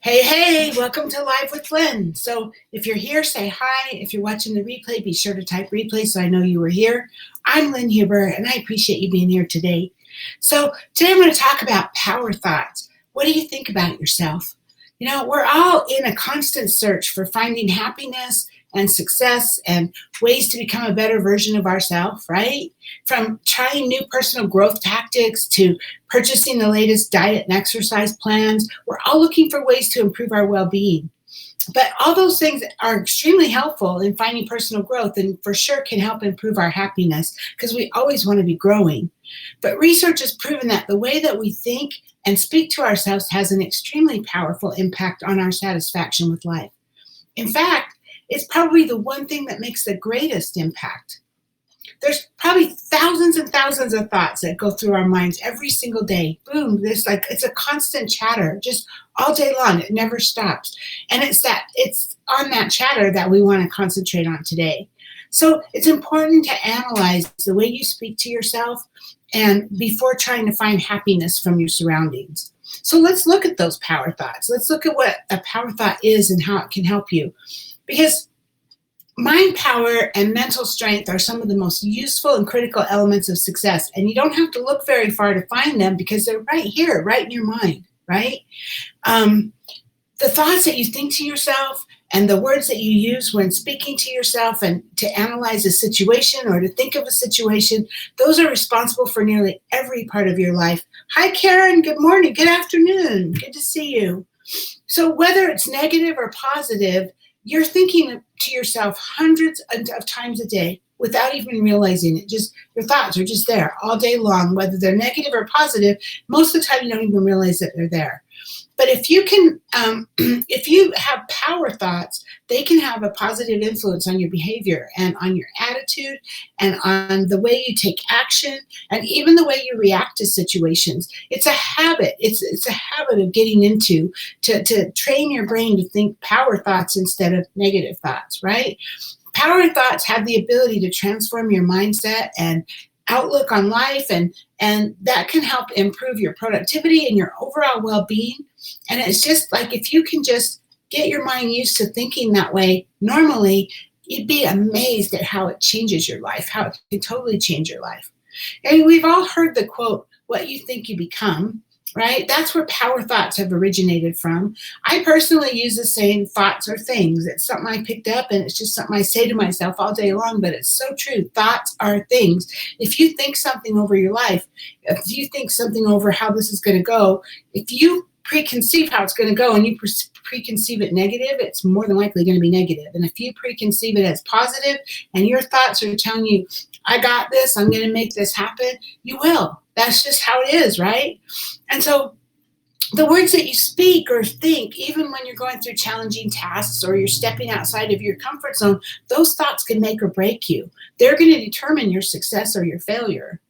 Hey, welcome to Live with Lynn. So if you're here, say hi. If you're watching the replay, be sure to type replay so I know you were here. I'm Lynn Huber, and I appreciate you being here today. So today I'm going to talk about power thoughts. What do you think about yourself? You know, we're all in a constant search for finding happiness and success and ways to become a better version of ourselves, right? From trying new personal growth tactics to purchasing the latest diet and exercise plans, we're all looking for ways to improve our well-being. But all those things are extremely helpful in finding personal growth and for sure can help improve our happiness because we always want to be growing. But research has proven that the way that we think and speak to ourselves has an extremely powerful impact on our satisfaction with life. In fact, it's probably the one thing that makes the greatest impact. There's probably thousands and thousands of thoughts that go through our minds every single day. Boom, it's a constant chatter just all day long. It never stops. And it's on that chatter that we want to concentrate on today. So it's important to analyze the way you speak to yourself and before trying to find happiness from your surroundings. So let's look at those power thoughts. Let's look at what a power thought is and how it can help you. Because mind power and mental strength are some of the most useful and critical elements of success. And you don't have to look very far to find them because they're right here, right in your mind, right? The thoughts that you think to yourself and the words that you use when speaking to yourself and to analyze a situation or to think of a situation, those are responsible for nearly every part of your life. Hi, Karen. Good morning. Good afternoon. Good to see you. So whether it's negative or positive, you're thinking to yourself hundreds of times a day without even realizing it. Just your thoughts are just there all day long, whether they're negative or positive. Most of the time, you don't even realize that they're there. But if you have power thoughts, they can have a positive influence on your behavior and on your attitude and on the way you take action and even the way you react to situations. It's a habit. It's a habit of getting into to train your brain to think power thoughts instead of negative thoughts, right? Power thoughts have the ability to transform your mindset and outlook on life, and that can help improve your productivity and your overall well-being. And it's just like if you can just get your mind used to thinking that way normally, you'd be amazed at how it changes your life, how it can totally change your life. And we've all heard the quote, "What you think you become," right? That's where power thoughts have originated from. I personally use the saying thoughts are things. It's something I picked up and it's just something I say to myself all day long, but it's so true. Thoughts are things. If you think something over your life, if you think something over how this is going to go, if you preconceive how it's going to go and you preconceive it negative, it's more than likely going to be negative. And if you preconceive it as positive and your thoughts are telling you, I got this, I'm going to make this happen, you will. That's just how it is, right? And so the words that you speak or think, even when you're going through challenging tasks or you're stepping outside of your comfort zone, those thoughts can make or break you. They're going to determine your success or your failure.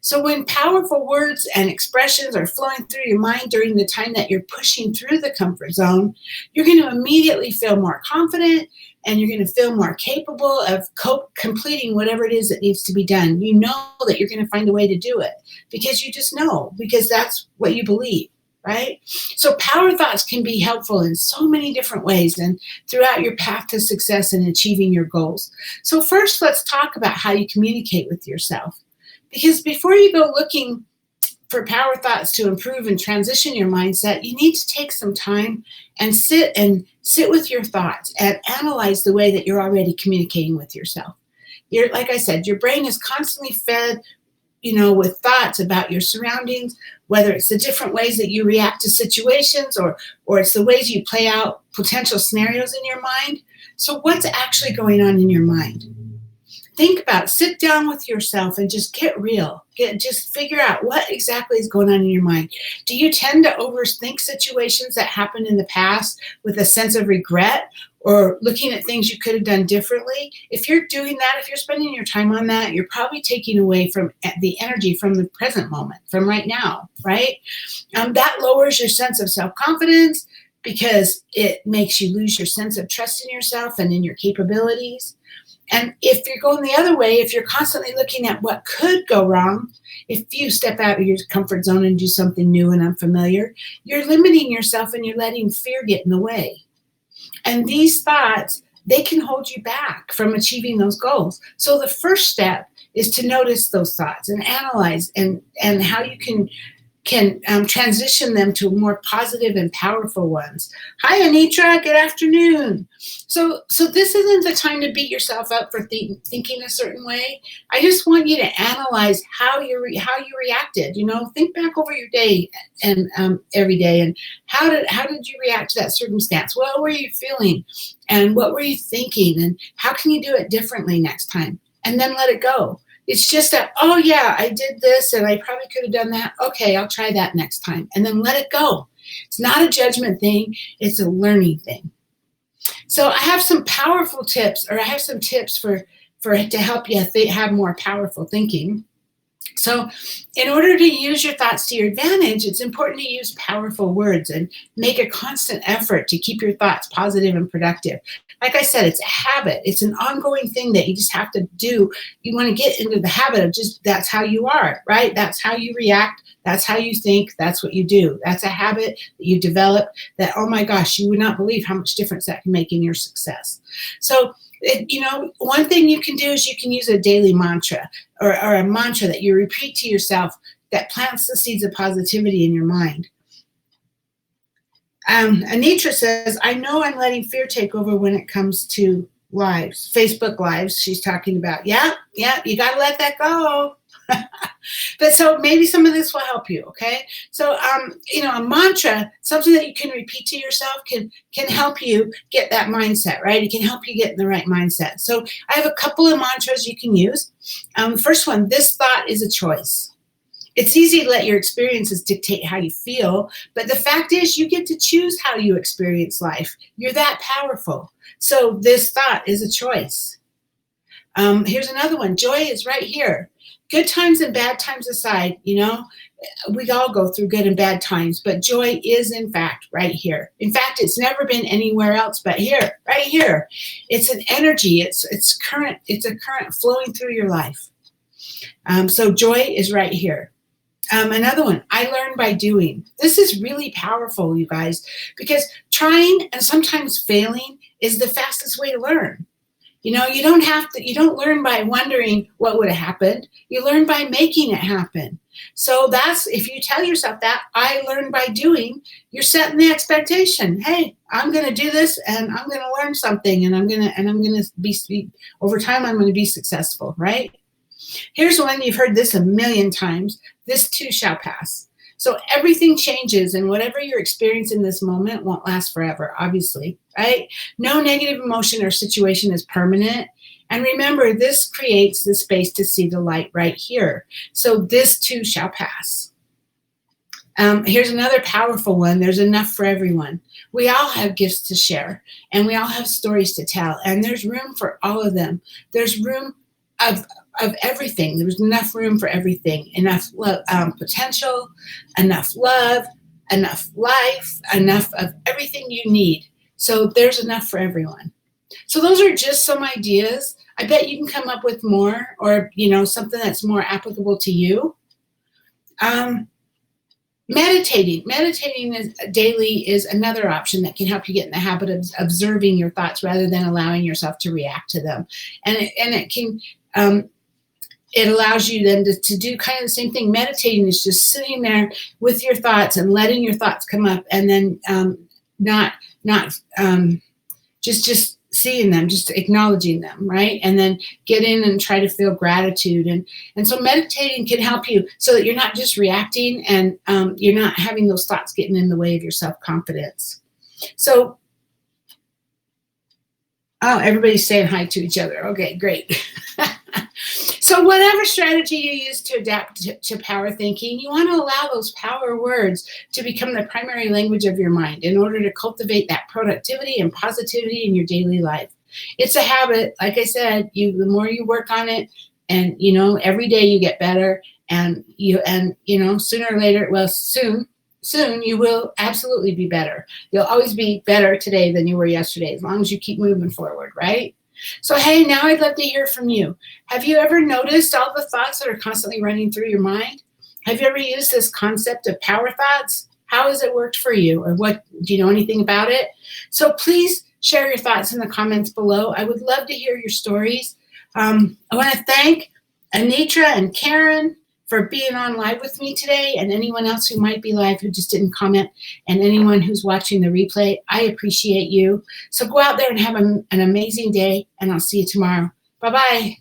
So when powerful words and expressions are flowing through your mind during the time that you're pushing through the comfort zone, you're going to immediately feel more confident and you're going to feel more capable of completing whatever it is that needs to be done. You know that you're going to find a way to do it because you just know, because that's what you believe, right? So power thoughts can be helpful in so many different ways and throughout your path to success and achieving your goals. So first, let's talk about how you communicate with yourself. Because before you go looking for power thoughts to improve and transition your mindset, you need to take some time and sit with your thoughts and analyze the way that you're already communicating with yourself. Like I said, your brain is constantly fed, with thoughts about your surroundings, whether it's the different ways that you react to situations or it's the ways you play out potential scenarios in your mind. So what's actually going on in your mind? Think about it. Sit down with yourself and just get real. Just figure out what exactly is going on in your mind. Do you tend to overthink situations that happened in the past with a sense of regret or looking at things you could have done differently? If you're doing that, if you're spending your time on that, you're probably taking away from the energy from the present moment, from right now, right? That lowers your sense of self-confidence because it makes you lose your sense of trust in yourself and in your capabilities. And if you're going the other way, if you're constantly looking at what could go wrong, if you step out of your comfort zone and do something new and unfamiliar, you're limiting yourself and you're letting fear get in the way. And these thoughts, they can hold you back from achieving those goals. So the first step is to notice those thoughts and analyze and how you can transition them to more positive and powerful ones. Hi, Anitra. Good afternoon. So this isn't the time to beat yourself up for thinking a certain way. I just want you to analyze how you reacted. Think back over your day and every day, and how did you react to that circumstance? What were you feeling, and what were you thinking, and how can you do it differently next time? And then let it go. It's just that, oh yeah, I did this and I probably could have done that. Okay, I'll try that next time. And then let it go. It's not a judgment thing. It's a learning thing. So I have some powerful tips, or I have some tips to help you have more powerful thinking. So in order to use your thoughts to your advantage, it's important to use powerful words and make a constant effort to keep your thoughts positive and productive. Like I said, it's a habit. It's an ongoing thing that you just have to do. You want to get into the habit of just, that's how you are, right? That's how you react. That's how you think. That's what you do. That's a habit that you develop that, oh my gosh, you would not believe how much difference that can make in your success. So one thing you can do is you can use a daily mantra or a mantra that you repeat to yourself that plants the seeds of positivity in your mind. Anitra says, I know I'm letting fear take over when it comes to lives, Facebook lives. She's talking about, yeah, you got to let that go. But so maybe some of this will help you, okay? So, a mantra, something that you can repeat to yourself can help you get that mindset, right? It can help you get in the right mindset. So I have a couple of mantras you can use. First one, this thought is a choice. It's easy to let your experiences dictate how you feel, but the fact is you get to choose how you experience life. You're that powerful. So this thought is a choice. Here's another one. Joy is right here. Good times and bad times aside, we all go through good and bad times, but joy is in fact right here. In fact, it's never been anywhere else but here, right here. It's an energy. It's current. It's a current flowing through your life. So joy is right here. Another one, I learn by doing. This is really powerful, you guys, because trying and sometimes failing is the fastest way to learn. You don't learn by wondering what would have happened. You learn by making it happen. So if you tell yourself that, I learn by doing, you're setting the expectation. Hey, I'm going to do this and I'm going to learn something and I'm going to be, over time, I'm going to be successful, right? Here's one, you've heard this a million times. This too shall pass. So everything changes, and whatever you're experiencing in this moment won't last forever, obviously, right? No negative emotion or situation is permanent. And remember, this creates the space to see the light right here. So this too shall pass. Here's another powerful one. There's enough for everyone. We all have gifts to share, and we all have stories to tell, and there's room for all of them. There's room of everything. There's enough room for everything. Enough potential, enough love, enough life, enough of everything you need. So there's enough for everyone. So those are just some ideas. I bet you can come up with more, or something that's more applicable to you. Meditating daily is another option that can help you get in the habit of observing your thoughts rather than allowing yourself to react to them. And it can it allows you then to do kind of the same thing. Meditating is just sitting there with your thoughts and letting your thoughts come up, and then just seeing them, just acknowledging them, right? And then get in and try to feel gratitude. And so meditating can help you so that you're not just reacting and you're not having those thoughts getting in the way of your self-confidence. So, oh, everybody's saying hi to each other. Okay, great. So whatever strategy you use to adapt to power thinking, you want to allow those power words to become the primary language of your mind in order to cultivate that productivity and positivity in your daily life. It's a habit. Like I said, the more you work on it, and every day you get better, and sooner or later, well, soon you will absolutely be better. You'll always be better today than you were yesterday, as long as you keep moving forward, right? So, hey, now I'd love to hear from you. Have you ever noticed all the thoughts that are constantly running through your mind? Have you ever used this concept of power thoughts? How has it worked for you? Or what, do you know anything about it? So please share your thoughts in the comments below. I would love to hear your stories. I want to thank Anitra and Karen for being on live with me today, and anyone else who might be live who just didn't comment, and anyone who's watching the replay. I appreciate you. So go out there and have an amazing day, and I'll see you tomorrow. Bye-bye.